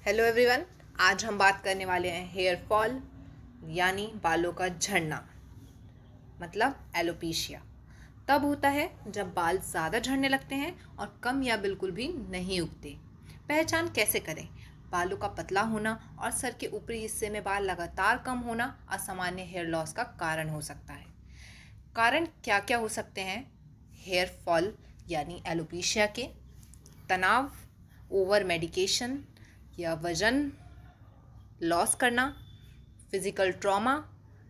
Hello everyone. आज हम बात करने वाले हैं हेयर फॉल यानी बालों का झड़ना, मतलब एलोपेशिया। तब होता है जब बाल ज़्यादा झड़ने लगते हैं और कम या बिल्कुल भी नहीं उगते। पहचान कैसे करें? बालों का पतला होना और सर के ऊपरी हिस्से में बाल लगातार कम होना असामान्य हेयर लॉस का कारण हो सकता है। कारण क्या क्या हो सकते हैं हेयर फॉल यानी एलोपेशिया के? तनाव, ओवर मेडिकेशन या वजन लॉस करना, physical trauma,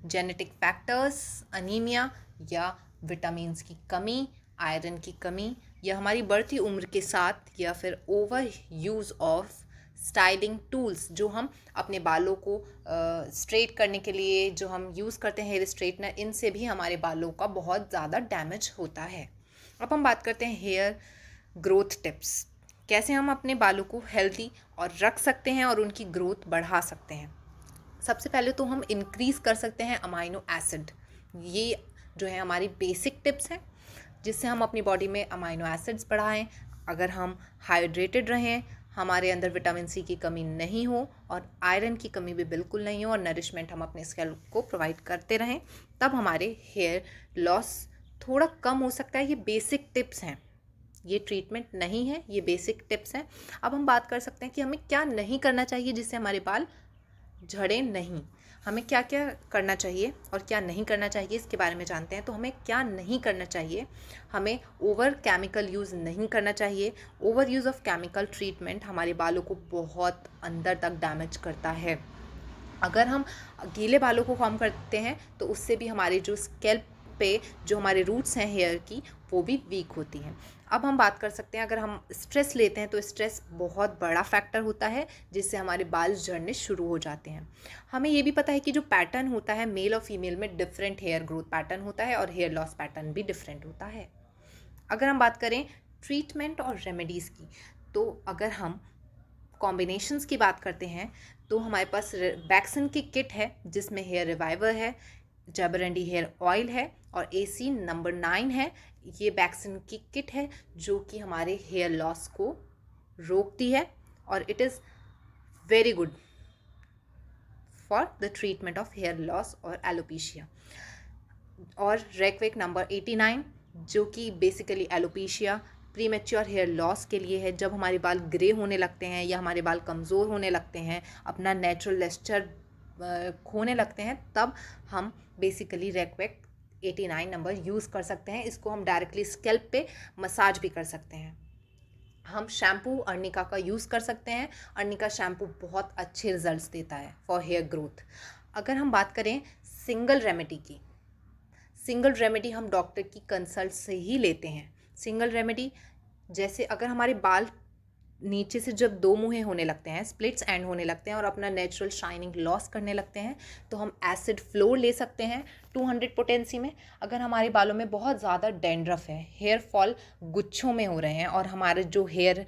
genetic factors, anaemia या विटामिन्स की कमी, आयरन की कमी, या हमारी बढ़ती उम्र के साथ, या फिर over use of styling tools जो हम अपने बालों को स्ट्रेट करने के लिए जो हम यूज़ करते हैं, हेयर स्ट्रेटनर, इनसे भी हमारे बालों का बहुत ज़्यादा डैमेज होता है। अब हम बात करते हैं हेयर ग्रोथ टिप्स। कैसे हम अपने बालों को हेल्दी और रख सकते हैं और उनकी ग्रोथ बढ़ा सकते हैं। सबसे पहले तो हम इंक्रीज़ कर सकते हैं अमाइनो एसिड। ये जो है हमारी बेसिक टिप्स हैं जिससे हम अपनी बॉडी में अमाइनो एसिड्स बढ़ाएं। अगर हम हाइड्रेटेड रहें, हमारे अंदर विटामिन सी की कमी नहीं हो और आयरन की कमी भी बिल्कुल नहीं हो और नरिशमेंट हम अपने स्कैल्प को प्रोवाइड करते रहें, तब हमारे हेयर लॉस थोड़ा कम हो सकता है। ये बेसिक टिप्स हैं, ये ट्रीटमेंट नहीं है, ये बेसिक टिप्स हैं। अब हम बात कर सकते हैं कि हमें क्या नहीं करना चाहिए जिससे हमारे बाल झड़े नहीं। हमें क्या क्या करना चाहिए और क्या नहीं करना चाहिए इसके बारे में जानते हैं। तो हमें क्या नहीं करना चाहिए? हमें ओवर केमिकल यूज़ नहीं करना चाहिए। Over use of chemical treatment हमारे बालों को बहुत अंदर तक डैमेज करता है। अगर हम गीले बालों को कम करते हैं तो उससे भी हमारे जो स्कैल्प पे जो हमारे रूट्स हैं हेयर की, वो भी वीक होती हैं। अब हम बात कर सकते हैं, अगर हम स्ट्रेस लेते हैं तो स्ट्रेस बहुत बड़ा फैक्टर होता है जिससे हमारे बाल झड़ने शुरू हो जाते हैं। हमें ये भी पता है कि जो पैटर्न होता है मेल और फीमेल में डिफरेंट हेयर ग्रोथ पैटर्न होता है और हेयर लॉस पैटर्न भी डिफरेंट होता है। अगर हम बात करें ट्रीटमेंट और रेमेडीज़ की, तो अगर हम कॉम्बिनेशंस की बात करते हैं तो हमारे पास वैक्सिन की किट है जिसमें हेयर रिवाइवर है, जबरंडी हेयर ऑयल है और AC नंबर 9 है। ये वैक्सिन की किट है जो कि हमारे हेयर लॉस को रोकती है और it is very good for the treatment of hair loss और एलोपेशिया। और रेक्वेक नंबर 89 जो कि basically alopecia premature hair loss के लिए है। जब हमारे बाल ग्रे होने लगते हैं या हमारे बाल कमज़ोर होने लगते हैं, अपना नेचुरल लेस्चर खोने लगते हैं, तब हम बेसिकली रेक्वेक 89 नंबर यूज़ कर सकते हैं। इसको हम डायरेक्टली स्कैल्प पे मसाज भी कर सकते हैं। हम शैम्पू अर्निका का यूज़ कर सकते हैं। अर्निका शैम्पू बहुत अच्छे रिजल्ट्स देता है फॉर हेयर ग्रोथ। अगर हम बात करें सिंगल रेमेडी की, सिंगल रेमेडी हम डॉक्टर की कंसल्ट से ही लेते हैं। सिंगल रेमेडी जैसे अगर हमारे बाल नीचे से जब दो मुँहे होने लगते हैं, स्प्लिट्स एंड होने लगते हैं और अपना नेचुरल शाइनिंग लॉस करने लगते हैं, तो हम एसिड फ्लोर ले सकते हैं 200 पोटेंसी में। अगर हमारे बालों में बहुत ज़्यादा डेंड्रफ है, हेयर फॉल गुच्छों में हो रहे हैं और हमारे जो हेयर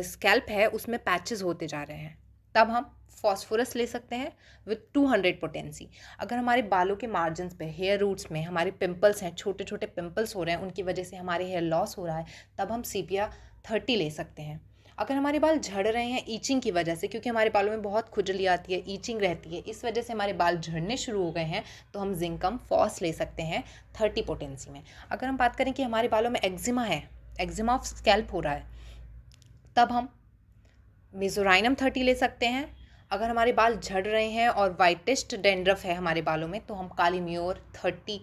स्कैल्प है उसमें पैचेस होते जा रहे हैं, तब हम फॉस्फोरस ले सकते हैं विथ 200 पोटेंसी। अगर हमारे बालों के मार्जिन्स पे, हेयर रूट्स में हमारे पिंपल्स हैं, छोटे छोटे पिंपल्स हो रहे हैं, उनकी वजह से हमारे हेयर लॉस हो रहा है, तब हम सीपिया 30 ले सकते हैं। अगर हमारे बाल झड़ रहे हैं ईचिंग की वजह से, क्योंकि हमारे बालों में बहुत खुजली आती है, ईचिंग रहती है, इस वजह से हमारे बाल झड़ने शुरू हो गए हैं, तो हम जिंकम फॉस ले सकते हैं 30 पोटेंसी में। अगर हम बात करें कि हमारे बालों में एक्जिमा है, एक्जिमा ऑफ स्कैल्प हो रहा है, तब हम मेजोराइनम 30 ले सकते हैं। अगर हमारे बाल झड़ रहे हैं और वाइटेस्ट डेंड्रफ है हमारे बालों में, तो हम काली म्योर 30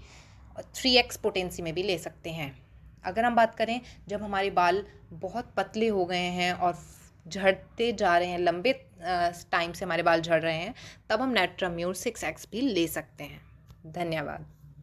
3x पोटेंसी में भी ले सकते हैं। अगर हम बात करें जब हमारे बाल बहुत पतले हो गए हैं और झड़ते जा रहे हैं, लंबे टाइम से हमारे बाल झड़ रहे हैं, तब हम नेट्राम्योर 6x भी ले सकते हैं। धन्यवाद।